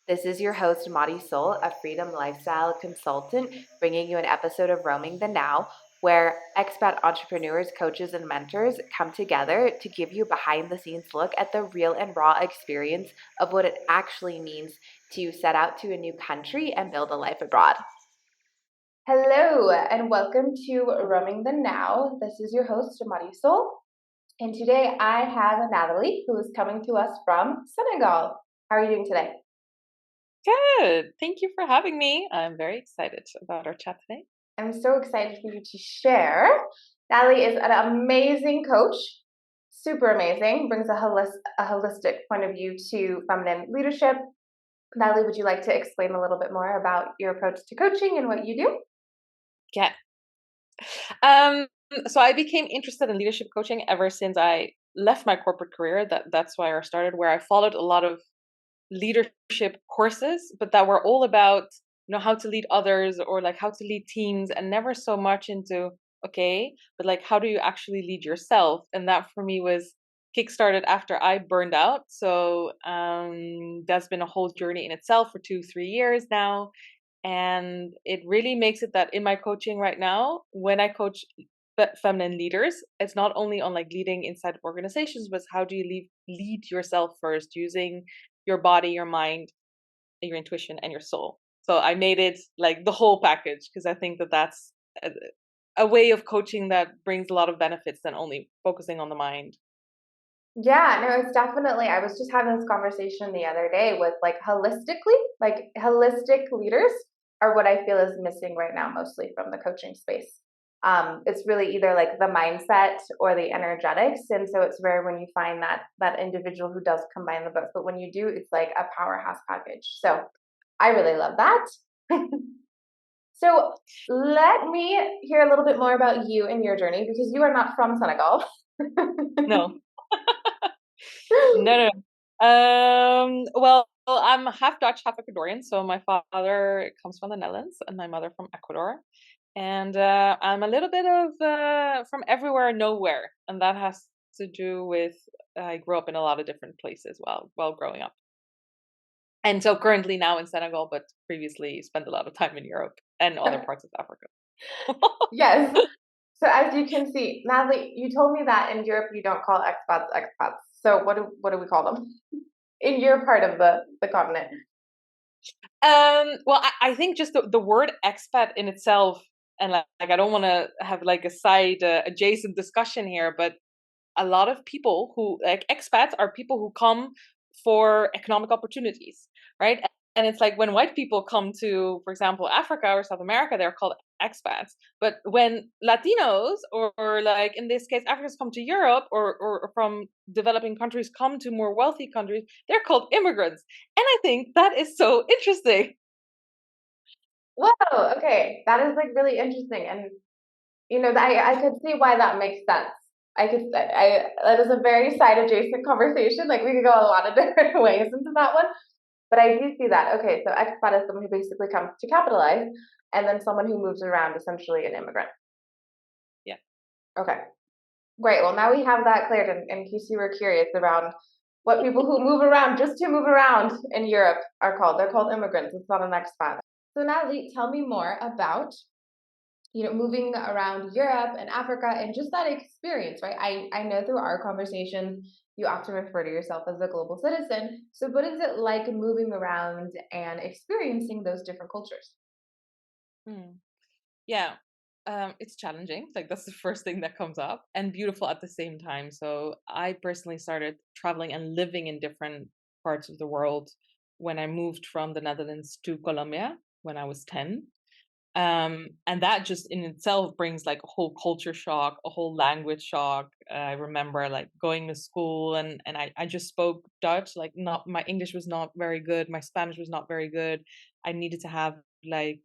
This is your host, Marisol, a freedom lifestyle consultant, bringing you an episode of Roaming the Now, where expat entrepreneurs, coaches, and mentors come together to give you a behind the scenes look at the real and raw experience of what it actually means to set out to a new country and build a life abroad. Hello, and welcome to Roaming the Now. This is your host, Marisol, and today I have Natalie, who is coming to us from Senegal. How are you doing today? Good. Thank you for having me. I'm very excited about our chat today. I'm so excited for you to share. Natalie is an amazing coach, super amazing, brings a holistic point of view to feminine leadership. Natalie, would you like to explain a little bit more about your approach to coaching and what you do? Yeah. Um, so I became interested in leadership coaching ever since I left my corporate career. That's why I started, where I followed a lot of leadership courses, but that were all about, how to lead others or like how to lead teams, and never so much into, okay, but like how do you actually lead yourself? And that for me was kickstarted after I burned out. So that's been a whole journey in itself for 2 3 years now. And it really makes it that in my coaching right now, when I coach feminine leaders, it's not only on like leading inside organizations, but how do you lead yourself first using your body, your mind, your intuition, and your soul. So I made it like the whole package because I think that that's a way of coaching that brings a lot of benefits than only focusing on the mind. Yeah, no, it's definitely. I was just having this conversation the other day with like holistic leaders are what I feel is missing right now, mostly from the coaching space. It's really either like the mindset or the energetics, and so it's rare when you find that individual who does combine the both. But when you do, it's like a powerhouse package. So I really love that. So let me hear a little bit more about you and your journey because you are not from Senegal. No, no, no. Well, I'm half Dutch, half Ecuadorian. So my father comes from the Netherlands and my mother from Ecuador. And I'm a little bit of from everywhere, nowhere, and that has to do with I grew up in a lot of different places while growing up, and so currently now in Senegal, but previously spent a lot of time in Europe and other parts of Africa. Yes. So as you can see, Natalie, you told me that in Europe you don't call expats expats. So what do we call them in your part of the continent? Well, I think just the word expat in itself, and like I don't want to have like a side adjacent discussion here, but a lot of people who like expats are people who come for economic opportunities, right? And it's like when white people come to, for example, Africa or South America, they're called expats. But when Latinos or like in this case Africans come to Europe or from developing countries come to more wealthy countries, they're called immigrants. And I think that is so interesting. Whoa, okay, that is like really interesting, and I could see why that makes sense. I that is a very side adjacent conversation. Like we could go a lot of different ways into that one, but I do see that. Okay, so expat is someone who basically comes to capitalize, and then someone who moves around, essentially an immigrant. Yeah. Okay. Great. Well, now we have that cleared in case you were curious around what people who move around just to move around in Europe are called. They're called immigrants. It's not an expat. So Natalie, tell me more about moving around Europe and Africa and just that experience, right? I know through our conversation you often refer to yourself as a global citizen. So what is it like moving around and experiencing those different cultures? Hmm. Yeah. It's challenging. Like that's the first thing that comes up, and beautiful at the same time. So I personally started traveling and living in different parts of the world when I moved from the Netherlands to Colombia when I was 10. And that just in itself brings like a whole culture shock, a whole language shock. I remember like going to school and I just spoke Dutch, like not my English was not very good, my Spanish was not very good. I needed to have like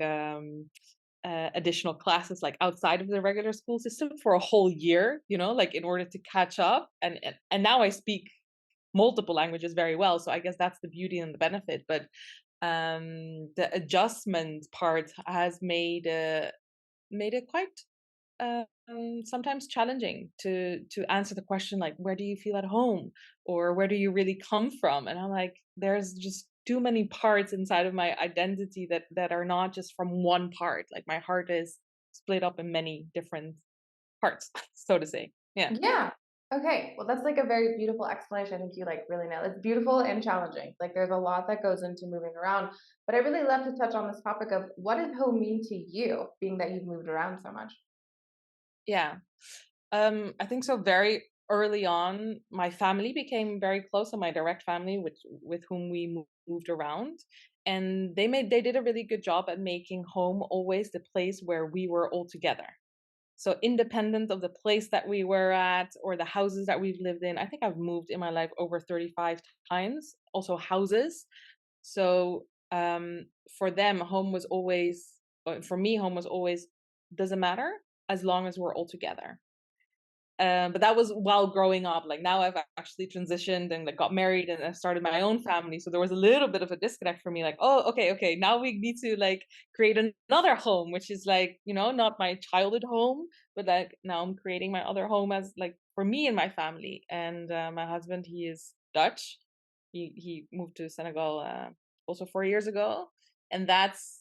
additional classes like outside of the regular school system for a whole year, like in order to catch up. And now I speak multiple languages very well, so I guess that's the beauty and the benefit. But the adjustment part has made it quite sometimes challenging to answer the question like where do you feel at home or where do you really come from, and I'm like there's just too many parts inside of my identity that are not just from one part. Like my heart is split up in many different parts, so to say. Yeah. Yeah. Okay. Well, that's like a very beautiful explanation. I think you like really know. It's beautiful and challenging. Like there's a lot that goes into moving around. But I really love to touch on this topic of what does home mean to you, being that you've moved around so much? Yeah. I think so. Very early on, my family became very close, and my direct family, with whom we moved around, and they did a really good job at making home always the place where we were all together. So independent of the place that we were at or the houses that we've lived in, I think I've moved in my life over 35 times. Also houses. So for them, home was always, for me, home was always doesn't matter as long as we're all together. But that was while growing up. Like now I've actually transitioned and like got married and I started my own family. So there was a little bit of a disconnect for me. Like, oh, okay. Now we need to like create another home, which is like, not my childhood home, but like now I'm creating my other home as like for me and my family. And my husband, he is Dutch. He moved to Senegal also 4 years ago, and that's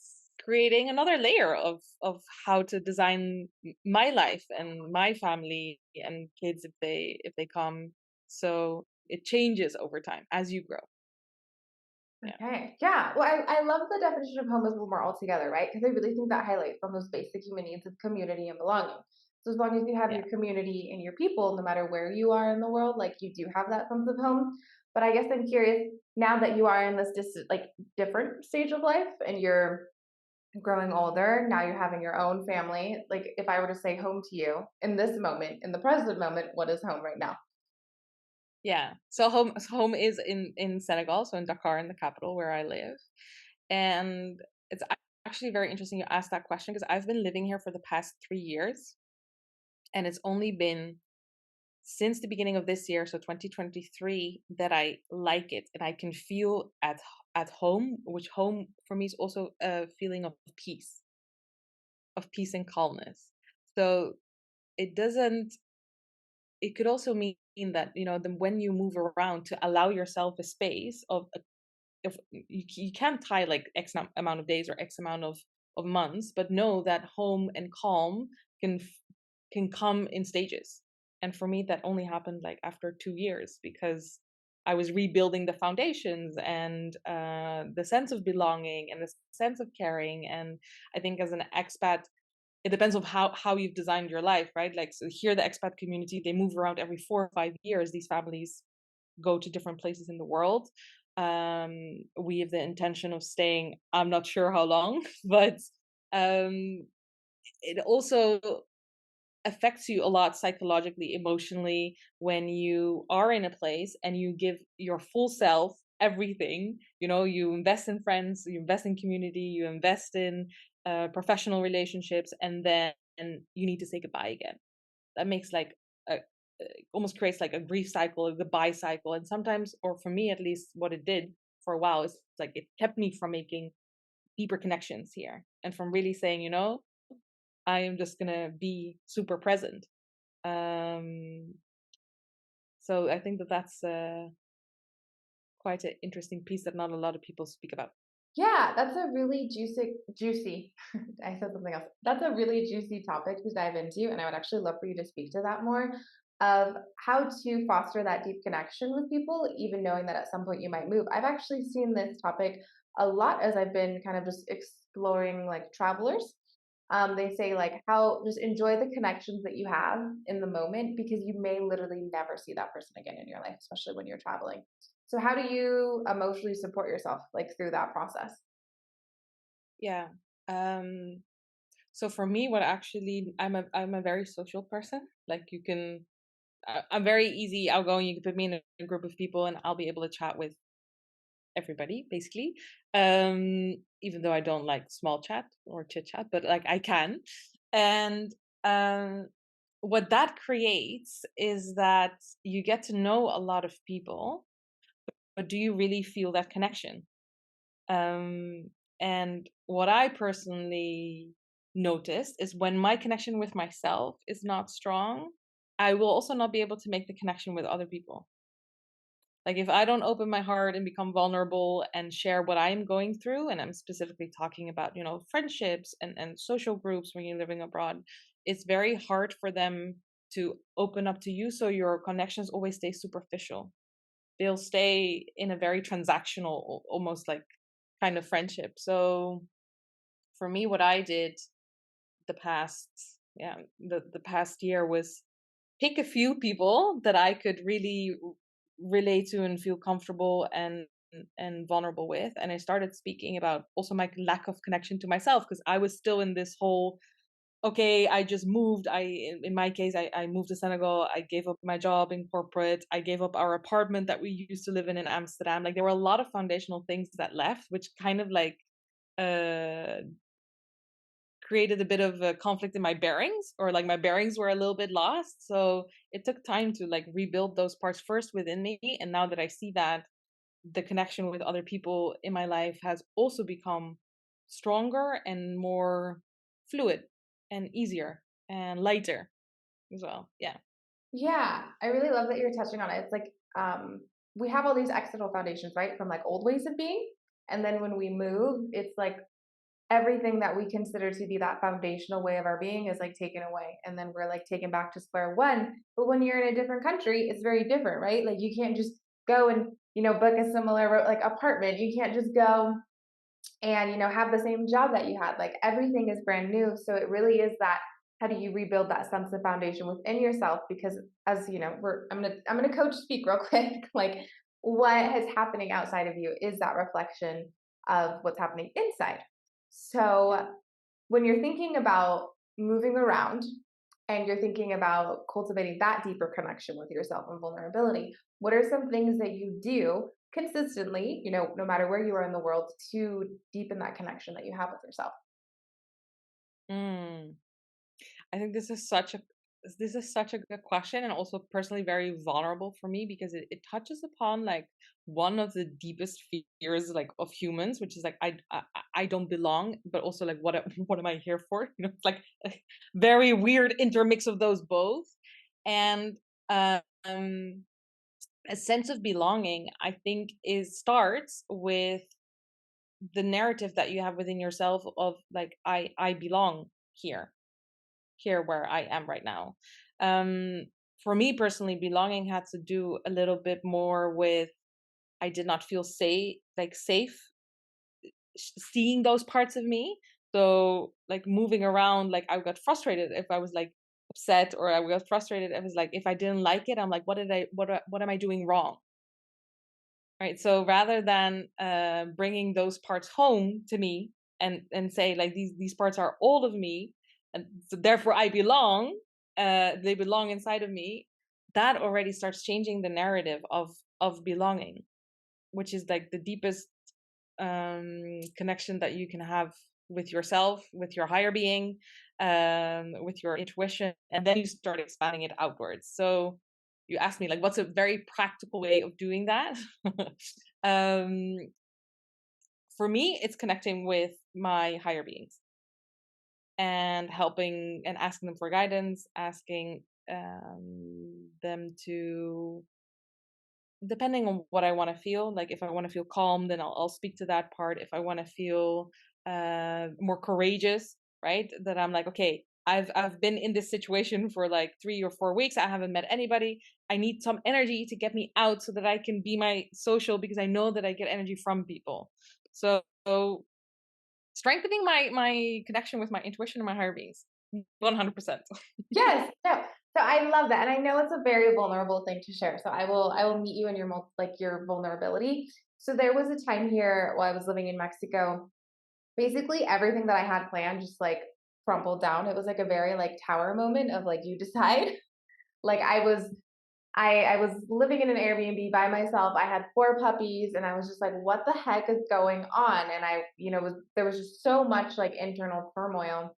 creating another layer of how to design my life and my family and kids if they come. So it changes over time as you grow. Yeah. Okay. Yeah. Well, I love the definition of home as when we're all together, right? Because I really think that highlights on those basic human needs of community and belonging. So as long as you have Yeah. your community and your people, no matter where you are in the world, like you do have that sense of home. But I guess I'm curious now that you are in this like different stage of life and you're growing older, now you're having your own family. Like if I were to say home to you in this moment, in the present moment, what is home right now? Yeah. So home is in Senegal, so in Dakar, in the capital where I live. And it's actually very interesting you asked that question because I've been living here for the past 3 years, and it's only been since the beginning of this year, so 2023, that I like it and I can feel at home, which home for me is also a feeling of peace and calmness. So it doesn't. It could also mean that when you move around to allow yourself a space of if you can't tie like amount of days or X amount of months, but know that home and calm can come in stages. And for me, that only happened like after 2 years because I was rebuilding the foundations and the sense of belonging and the sense of caring. And I think as an expat, it depends on how you've designed your life, right? Like so here, the expat community, they move around every 4 or 5 years. These families go to different places in the world. We have the intention of staying. I'm not sure how long, but um, it also affects you a lot psychologically, emotionally when you are in a place and you give your full self everything. You invest in friends, you invest in community, you invest in professional relationships, and then you need to say goodbye again. That makes like a almost creates like a grief cycle, a goodbye cycle. And sometimes, or for me at least, what it did for a while is like it kept me from making deeper connections here and from really saying, I am just gonna be super present. Um, so I think that that's quite an interesting piece that not a lot of people speak about. Yeah, that's a really juicy. I said something else. That's a really juicy topic to dive into, and I would actually love for you to speak to that more of how to foster that deep connection with people, even knowing that at some point you might move. I've actually seen this topic a lot as I've been kind of just exploring like travelers. They say like how just enjoy the connections that you have in the moment because you may literally never see that person again in your life, especially when you're traveling. So how do you emotionally support yourself like through that process? Yeah. Um, so for me, what actually I'm a very social person. Like I'm very easy outgoing. You can put me in a group of people, and I'll be able to chat with everybody basically. Even though I don't like small chat or chit chat, but like I can. And um, what that creates is that you get to know a lot of people, but do you really feel that connection? Um, and what I personally noticed is when my connection with myself is not strong, I will also not be able to make the connection with other people. Like if I don't open my heart and become vulnerable and share what I'm going through, and I'm specifically talking about, friendships and social groups when you're living abroad, it's very hard for them to open up to you. So your connections always stay superficial. They'll stay in a very transactional, almost like kind of friendship. So for me, what I did the past, yeah, the past year was pick a few people that I could really relate to and feel comfortable and vulnerable with. And I started speaking about also my lack of connection to myself, because I was still in this whole, okay, I just moved. In my case, I moved to Senegal. I gave up my job in corporate. I gave up our apartment that we used to live in Amsterdam. Like there were a lot of foundational things that left, which kind of like uh created a bit of a conflict in my bearings, or like my bearings were a little bit lost. So it took time to like rebuild those parts first within me. And now that I see that the connection with other people in my life has also become stronger and more fluid and easier and lighter as well. Yeah. Yeah, I really love that you're touching on it. It's like we have all these external foundations, right? From like old ways of being. And then when we move, it's like everything that we consider to be that foundational way of our being is like taken away. And then we're like taken back to square one. But when you're in a different country, it's very different, right? Like you can't just go and, book a similar like apartment. You can't just go and have the same job that you had. Like everything is brand new, so it really is that, how do you rebuild that sense of foundation within yourself? Because as I'm gonna coach speak real quick. Like what is happening outside of you is that reflection of what's happening inside. So when you're thinking about moving around and you're thinking about cultivating that deeper connection with yourself and vulnerability, what are some things that you do consistently, no matter where you are in the world, to deepen that connection that you have with yourself? Mm. I think this is such a good question, and also personally very vulnerable for me, because it touches upon like one of the deepest fears like of humans, which is like I don't belong, but also like what am I here for? It's like a very weird intermix of those both. And um a sense of belonging, I think, is starts with the narrative that you have within yourself of like I belong here, where I am right now. Um, for me personally, belonging had to do a little bit more with I did not feel safe seeing those parts of me. So like moving around, like I got frustrated if I was like upset, or I got frustrated. I was like, if I didn't like it, I'm like, what am I doing wrong? Right. So rather than bringing those parts home to me and say like these parts are all of me, and so therefore I belong, they belong inside of me, that already starts changing the narrative of belonging, which is like the deepest connection that you can have with yourself, with your higher being, with your intuition, and then you start expanding it outwards. So you asked me like, what's a very practical way of doing that? um, for me, it's connecting with my higher beings and helping and asking them for guidance, asking them to, depending on what I want to feel. Like if I want to feel calm, then I'll speak to that part. If I want to feel more courageous, right? That I'm like, okay, I've been in this situation for like 3 or 4 weeks. I haven't met anybody. I need some energy to get me out so that I can be my social, because I know that I get energy from people. So strengthening my connection with my intuition and my higher beings, 100%. Yes, no. So I love that, and I know it's a very vulnerable thing to share. So I will meet you in your your vulnerability. So there was a time here while I was living in Mexico. Basically, everything that I had planned just like crumpled down. It was like a very like tower moment of like you decide. Like I was living in an Airbnb by myself. I had 4 puppies, and I was just like, what the heck is going on? And there was just so much like internal turmoil.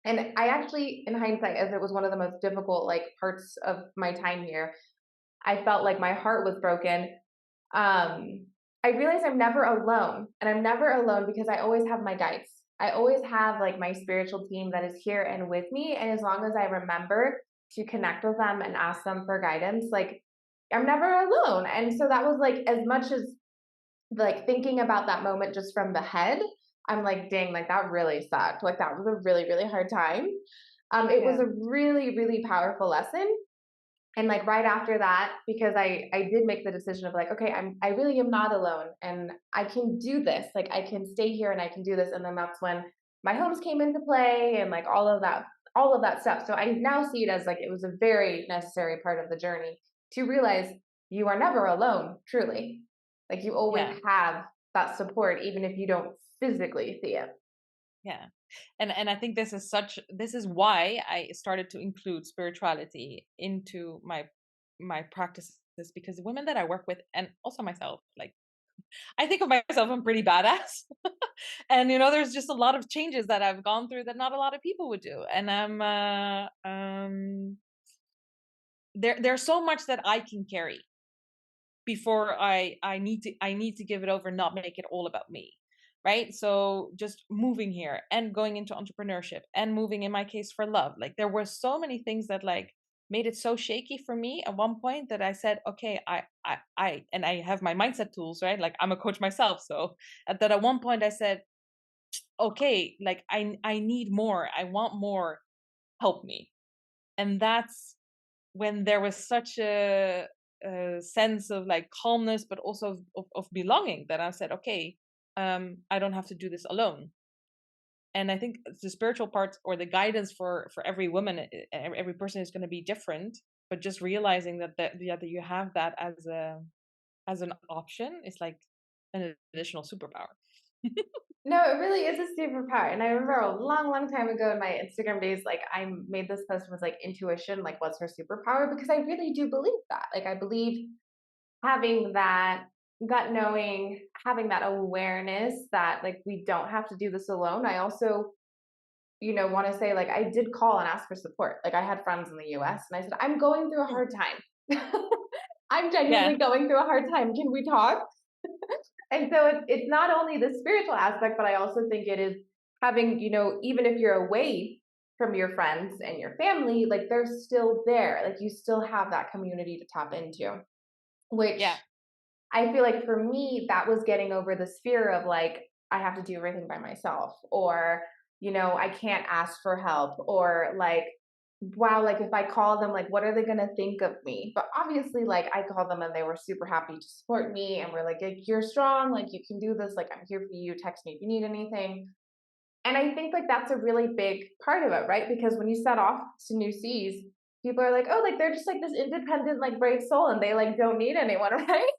And I actually, in hindsight, as it was one of the most difficult like parts of my time here, I felt like my heart was broken. Um, I realized I'm never alone, and I'm never alone because I always have my guides. I always have like my spiritual team that is here and with me. And as long as I remember to connect with them and ask them for guidance, like I'm never alone. And so that was like, as much as like thinking about that moment just from the head, I'm like, dang, like that really sucked. Like that was a really, really hard time. It was Yeah. a really, really powerful lesson. And like right after that, because I did make the decision of like, okay, I really am not alone and I can do this. Like I can stay here and I can do this. And then that's when my homes came into play and like all of that stuff. So I now see it as like it was a very necessary part of the journey to realize you are never alone, truly. Like you always Yeah. have that support, even if you don't physically see it. Yeah. And I think this is why I started to include spirituality into my practices, because the women that I work with, and also myself, like I think of myself, I'm pretty badass. And there's just a lot of changes that I've gone through that not a lot of people would do. And there's so much that I can carry before I need to give it over, not make it all about me. Right. So just moving here and going into entrepreneurship and moving in my case for love. Like there were so many things that like made it so shaky for me at one point that I said, okay, and I have my mindset tools, right? Like I'm a coach myself. So at one point I said, okay, like I need more. I want more. Help me. And that's when there was such a sense of like calmness, but also of belonging, that I said, okay, I don't have to do this alone. And I think the spiritual part or the guidance for every woman, every person is going to be different. But just realizing that you have that as an option is like an additional superpower. No, it really is a superpower. And I remember a long, long time ago in my Instagram days, like I made this post was like intuition, like what's her superpower? Because I really do believe that. Like I believe having that gut knowing, having that awareness that like we don't have to do this alone. I also, want to say like I did call and ask for support. Like I had friends in the US and I said, I'm going through a Hmm. hard time. I'm Yeah. genuinely going through a hard time. Can we talk? And so it's not only the spiritual aspect, but I also think it is having, even if you're away from your friends and your family, like they're still there. Like you still have that community to tap into, Yeah. which I feel like for me, that was getting over this fear of like, I have to do everything by myself, or, I can't ask for help, or like, wow, like if I call them, like, what are they going to think of me? But obviously, like, I called them and they were super happy to support me. And we're like, you're strong, like, you can do this, like, I'm here for you. Text me if you need anything. And I think like that's a really big part of it, right? Because when you set off to new seas, people are like, oh, like they're just like this independent, like brave soul and they like don't need anyone, right?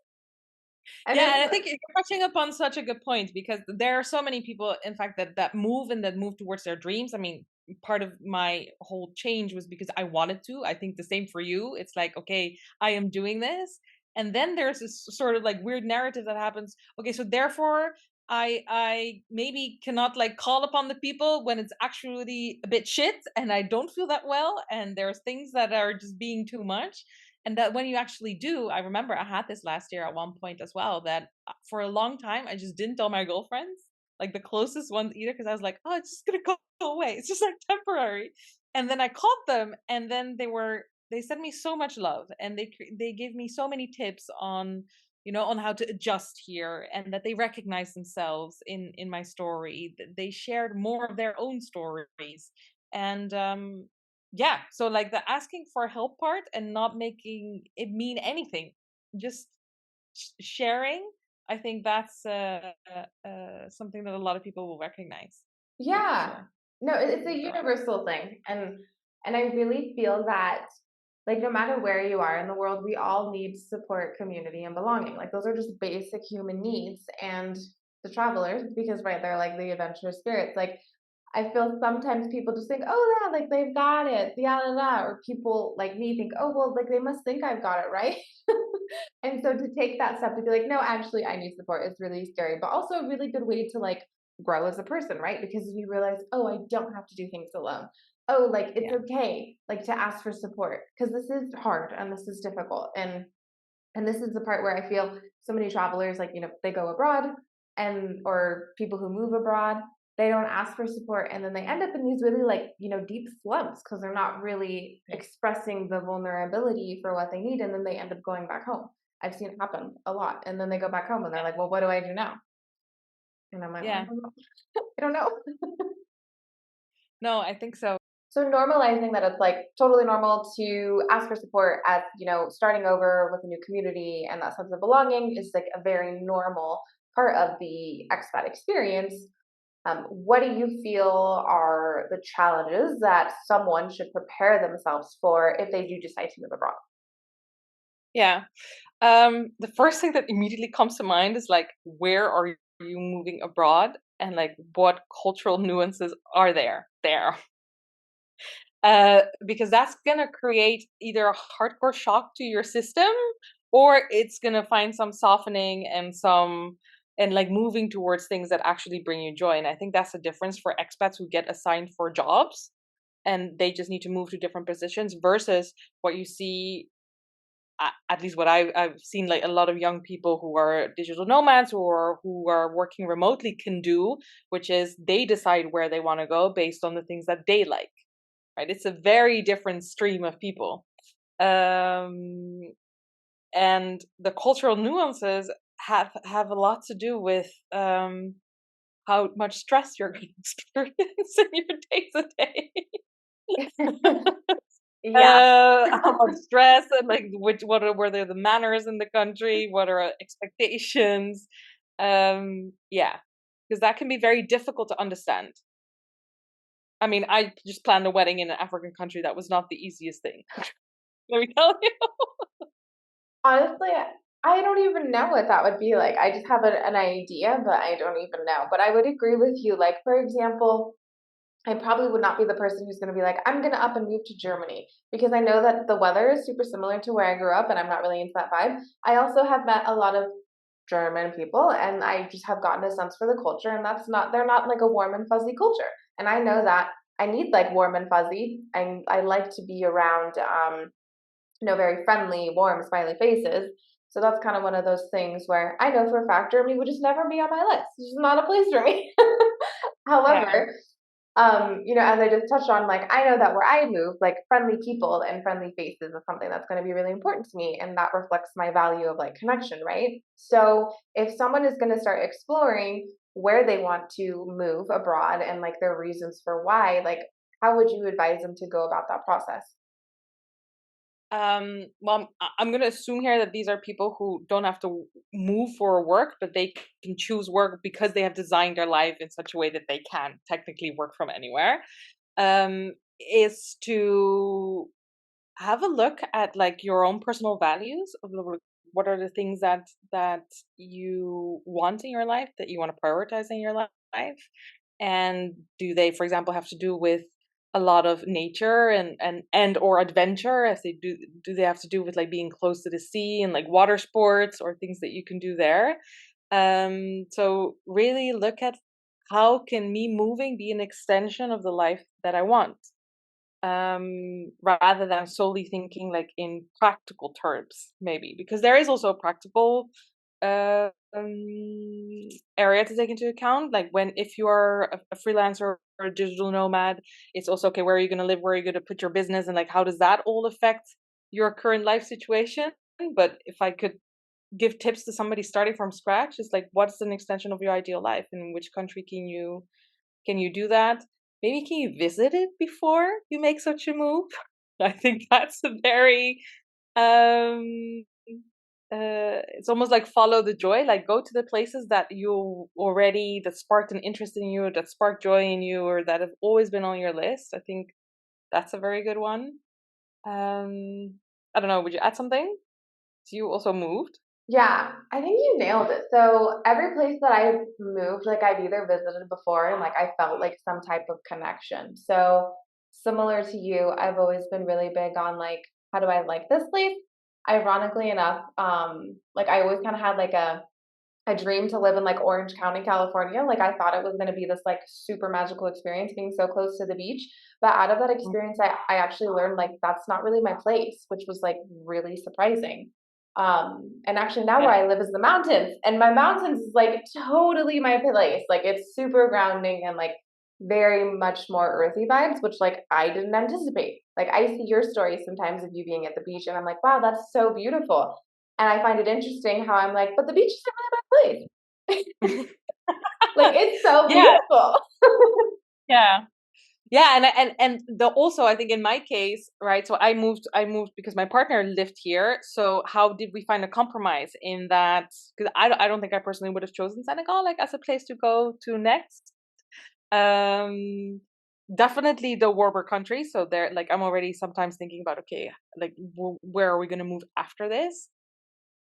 And Yeah, it's and I think you're touching upon such a good point, because there are so many people, in fact, that move and that move towards their dreams. I mean, part of my whole change was because I wanted to. I think the same for you. It's like, okay, I am doing this, and then there's this sort of like weird narrative that happens. Okay, so therefore, I maybe cannot like call upon the people when it's actually a bit shit, and I don't feel that well, and there's things that are just being too much. And that when you actually do, I remember I had this last year at one point as well, that for a long time I just didn't tell my girlfriends, like the closest ones either, because I was like, oh, it's just gonna go away. It's just like temporary. And then I called them, and then they sent me so much love, and they gave me so many tips on on how to adjust here, and that they recognized themselves in my story. They shared more of their own stories, and yeah, so like the asking for help part and not making it mean anything, just sharing. I think that's something that a lot of people will recognize, for yeah. sure. No, it's a For sure. universal thing. And I really feel that like no matter where you are in the world, we all need support, community, and belonging. Like those are just basic human needs. And the travelers, because right, they're like the adventurous spirits. Like I feel sometimes people just think, oh yeah, like they've got it, yeah, la, la. Or people like me think, oh well, like they must think I've got it, right? And so to take that step to be like, no, actually, I need support is really scary, but also a really good way to like grow as a person, right? Because you realize, oh, I don't have to do things alone. Oh, like it's Yeah. okay, like to ask for support because this is hard and this is difficult, and this is the part where I feel so many travelers, like they go abroad and or people who move abroad, they don't ask for support, and then they end up in these really like, deep slumps because they're not really Yeah. expressing the vulnerability for what they need, and then they end up going back home. I've seen it happen a lot. And then they go back home and they're like, well, what do I do now? And I'm like, well, I Yeah. don't know. I don't know. No, I think so. So normalizing that it's like totally normal to ask for support at, starting over with a new community, and that sense of belonging is like a very normal part of the expat experience. What do you feel are the challenges that someone should prepare themselves for if they do decide to move abroad? Yeah. The first thing that immediately comes to mind is like, where are you moving abroad, and like what cultural nuances are there? Because that's gonna create either a hardcore shock to your system, or it's gonna find some softening and some and like moving towards things that actually bring you joy. And I think that's the difference for expats who get assigned for jobs and they just need to move to different positions versus what you see, at least what I've seen, like a lot of young people who are digital nomads or who are working remotely can do, which is they decide where they want to go based on the things that they like. Right? It's a very different stream of people, um, and the cultural nuances have a lot to do with how much stress you're going to experience in your day to day. Yeah. How much stress and like what are the manners in the country? What are expectations? Yeah, because that can be very difficult to understand. I mean, I just planned a wedding in an African country. That was not the easiest thing. Let me tell you. Honestly, I don't even know what that would be like. I just have an idea, but I don't even know. But I would agree with you. Like, for example, I probably would not be the person who's going to be like, I'm going to up and move to Germany because I know that the weather is super similar to where I grew up and I'm not really into that vibe. I also have met a lot of German people and I just have gotten a sense for the culture, and they're not like a warm and fuzzy culture. And I know that I need like warm and fuzzy. I like to be around, very friendly, warm, smiley faces. So that's kind of one of those things where I know for a fact Germany would just never be on my list. It's just not a place for me. Yeah. However, as I just touched on, like I know that where I move, like friendly people and friendly faces is something that's going to be really important to me, and that reflects my value of like connection, right? So if someone is going to start exploring where they want to move abroad and like their reasons for why, like how would you advise them to go about that process? Well, I'm gonna assume here that these are people who don't have to move for work, but they can choose work because they have designed their life in such a way that they can technically work from anywhere. Is to have a look at like your own personal values of what are the things that you want in your life, that you want to prioritize in your life, and do they, for example, have to do with a lot of nature and or adventure, as they do they have to do with like being close to the sea and like water sports or things that you can do there. So really look at how can me moving be an extension of the life that I want, rather than solely thinking like in practical terms, maybe because there is also a practical uh, area to take into account. Like when if you are a freelancer or a digital nomad, it's also okay. Where are you going to live? Where are you going to put your business? And like how does that all affect your current life situation? But if I could give tips to somebody starting from scratch, it's like what's an extension of your ideal life, and in which country can you do that? Maybe can you visit it before you make such a move? I think that's a very um it's almost like follow the joy, like go to the places that you already that sparked an interest in you, that sparked joy in you, or that have always been on your list. I think that's a very good one. I don't know, would you add something? So you also moved? Yeah, I think you nailed it. So every place that I've moved, like I've either visited before and like I felt like some type of connection. So similar to you, I've always been really big on like, how do I like this place? Ironically enough, like I always kind of had like a dream to live in like Orange County, California. Like I thought it was going to be this like super magical experience being so close to the beach. But out of that experience, I actually learned like that's not really my place, which was like really surprising. And actually now Yeah. where I live is the mountains, and my mountains is like totally my place. Like it's super grounding and like very much more earthy vibes, which like I didn't anticipate. Like I see your stories sometimes of you being at the beach and I'm like, wow, that's so beautiful. And I find it interesting how I'm like, but the beach isn't really my place. Like it's so Yeah. beautiful. Yeah. Yeah, and the also I think in my case, right? So I moved because my partner lived here. So how did we find a compromise in that? Because I don't think I personally would have chosen Senegal like as a place to go to next. Definitely the warmer country. So there, like I'm already sometimes thinking about okay, like where are we gonna move after this?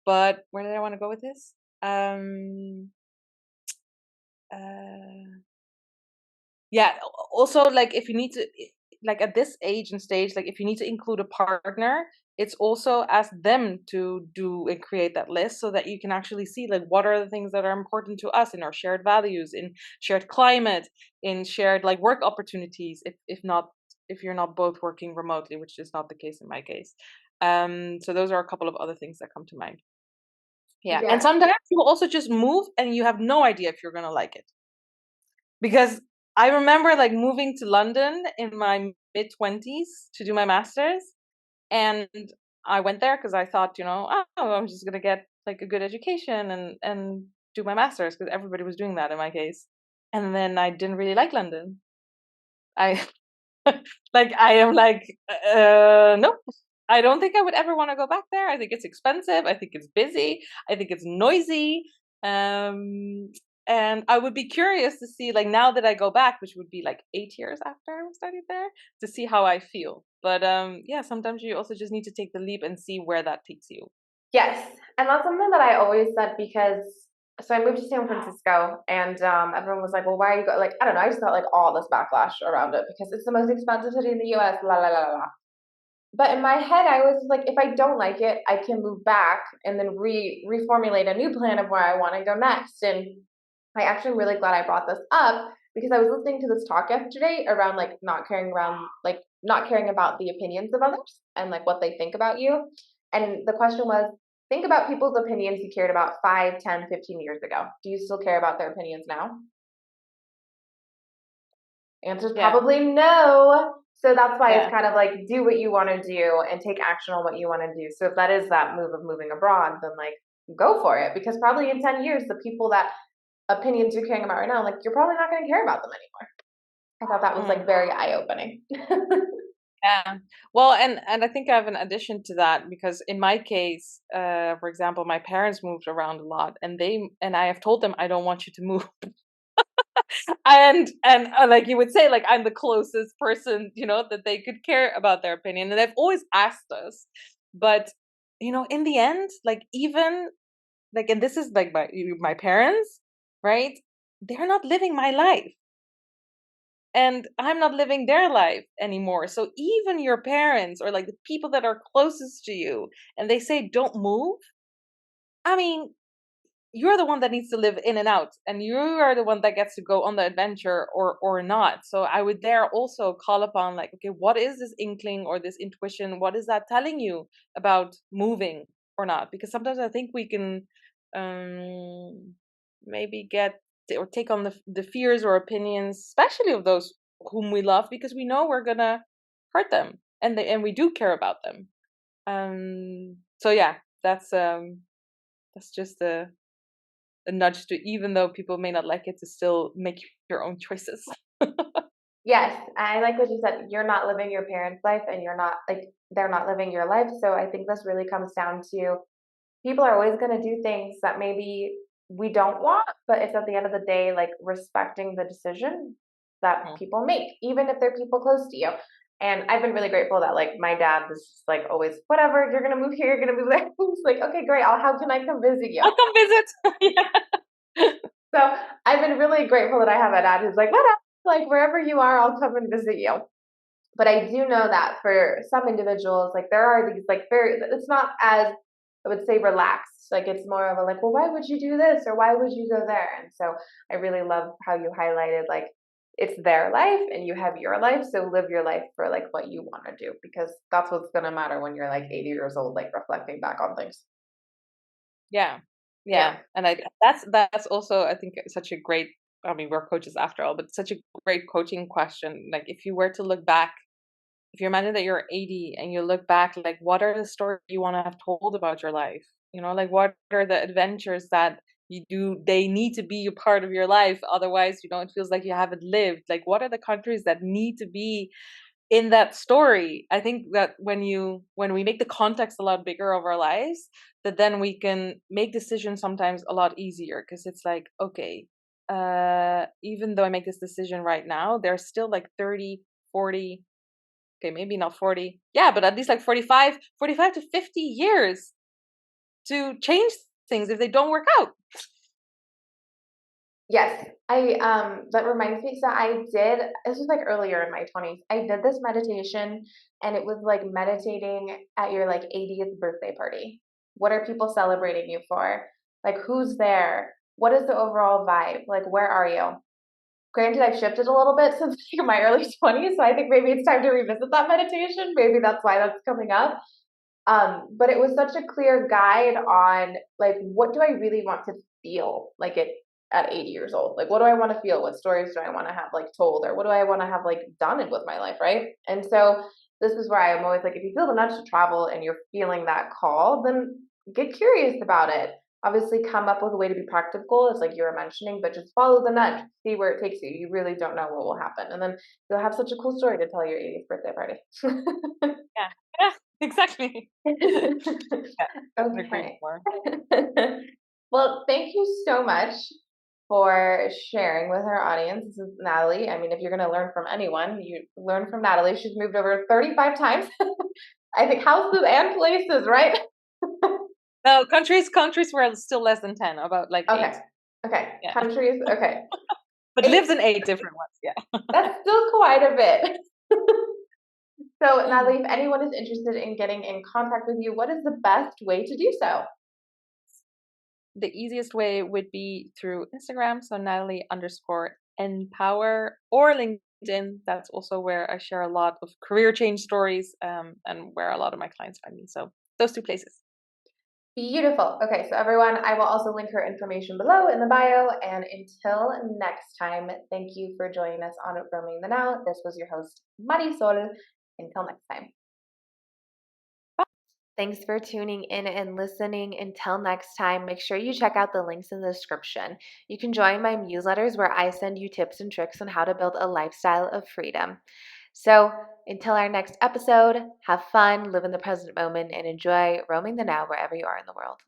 But where did I want to go with this? Uh, yeah, also like if you need to like at this age and stage, like if you need to include a partner, it's also ask them to do and create that list so that you can actually see like what are the things that are important to us in our shared values, in shared climate, in shared like work opportunities, if you're not both working remotely, which is not the case in my case. So those are a couple of other things that come to mind. Yeah, and Yeah. sometimes you will also just move and you have no idea if you're gonna like it. Because I remember like moving to London in my mid-20s to do my master's, and I went there because I thought, oh, I'm just gonna get like a good education and do my master's because everybody was doing that in my case. And then I didn't really like London. I like I am like nope. I don't think I would ever want to go back there. I think it's expensive. I think it's busy. I think it's noisy. Um, and I would be curious to see, like, now that I go back, which would be like 8 years after I studied there, to see how I feel. But yeah, sometimes you also just need to take the leap and see where that takes you. Yes, and that's something that I always said because so I moved to San Francisco and everyone was like, well, why are you go like I don't know, I just got like all this backlash around it because it's the most expensive city in the US, la la la la la. But in my head I was like, if I don't like it, I can move back and then reformulate a new plan of where I want to go next. And I actually really glad I brought this up because I was listening to this talk yesterday around like not caring about the opinions of others and like what they think about you. And the question was, think about people's opinions you cared about 5, 10, 15 years ago. Do you still care about their opinions now? Answer's Yeah, probably no. So that's why it's yeah. kind of like do what you want to do and take action on what you want to do. So if that is that move of moving abroad, then like go for it because probably in 10 years, the people that opinions you're caring about right now, like you're probably not going to care about them anymore. I thought that was Mm. like very eye opening. Yeah. Well, and I think I have an addition to that because in my case, for example, my parents moved around a lot, and I have told them I don't want you to move. And like you would say, like I'm the closest person, that they could care about their opinion, and they've always asked us. But in the end, like even like, and this is like my parents, right? They're not living my life and I'm not living their life anymore. So even your parents or like the people that are closest to you and they say don't move, I mean, you're the one that needs to live in and out and you are the one that gets to go on the adventure or not. So I would there also call upon like, okay, what is this inkling or this intuition? What is that telling you about moving or not? Because sometimes I think we can maybe get or take on the fears or opinions, especially of those whom we love, because we know we're gonna hurt them and we do care about them. So yeah, that's just a nudge to, even though people may not like it, to still make your own choices. Yes, I like what you said. You're not living your parents' life and you're not like they're not living your life. So I think this really comes down to people are always going to do things that maybe we don't want, but it's at the end of the day, like respecting the decision that Mhm. people make, even if they're people close to you. And I've been really grateful that like my dad was just like always, whatever, you're going to move here, you're going to move there. He's like, okay, great. How can I come visit you? I'll come visit. Yeah. So I've been really grateful that I have a dad who's like, whatever, like wherever you are, I'll come and visit you. But I do know that for some individuals, like there are these like it's not as I would say relaxed. Like it's more of a like, well, why would you do this or why would you go there? And so I really love how you highlighted like it's their life and you have your life. So live your life for like what you want to do because that's what's gonna matter when you're like 80 years old, like reflecting back on things. Yeah. Yeah. Yeah. And that's also, I think, such a great, I mean, we're coaches after all, but such a great coaching question. Like, if you were to look back, if you imagine that you're 80 and you look back, like, what are the stories you want to have told about your life? Like, what are the adventures that they need to be a part of your life? Otherwise, it feels like you haven't lived. Like, what are the countries that need to be in that story? I think that when we make the context a lot bigger of our lives, that then we can make decisions sometimes a lot easier, because it's like, okay, even though I make this decision right now, there's still like 30, 40, okay, maybe not 40, yeah, but at least like 45 to 50 years to change things if they don't work out. Yes, that reminds me. So this was like earlier in my 20s. I did this meditation, and it was like meditating at your like 80th birthday party. What are people celebrating you for? Like, who's there? What is the overall vibe? Like, where are you? Granted, I've shifted a little bit since like my early 20s, so I think maybe it's time to revisit that meditation. Maybe that's why that's coming up. But it was such a clear guide on like, what do I really want to feel like at 80 years old? Like, what do I want to feel? What stories do I want to have like told, or what do I want to have like done with my life, right? And so this is where I'm always like, if you feel the nudge to travel and you're feeling that call, then get curious about it. Obviously, come up with a way to be practical, as like you were mentioning, but just follow the nudge, see where it takes you. You really don't know what will happen, and then you'll have such a cool story to tell your 80th birthday party. Yeah, yeah, exactly. Yeah, couldn't agree Okay. more. Well, thank you so much for sharing with our audience. This is Natalie. I mean, if you're going to learn from anyone, you learn from Natalie. She's moved over 35 times. I think houses and places, right? No, countries were still less than 10, about like 8. Okay. Okay. Yeah. Countries. Okay. But 8. lives in 8 different ones. Yeah. That's still quite a bit. So, Natalie, if anyone is interested in getting in contact with you, what is the best way to do so? The easiest way would be through Instagram, so Natalie_empower, or LinkedIn. That's also where I share a lot of career change stories, and where a lot of my clients find me. So those 2 places. Beautiful. Okay, so everyone, I will also link her information below in the bio. And until next time, thank you for joining us on Roaming the Now. This was your host, Marisol. Until next time. Thanks for tuning in and listening. Until next time, make sure you check out the links in the description. You can join my newsletters where I send you tips and tricks on how to build a lifestyle of freedom. So until our next episode, have fun, live in the present moment, and enjoy roaming the now wherever you are in the world.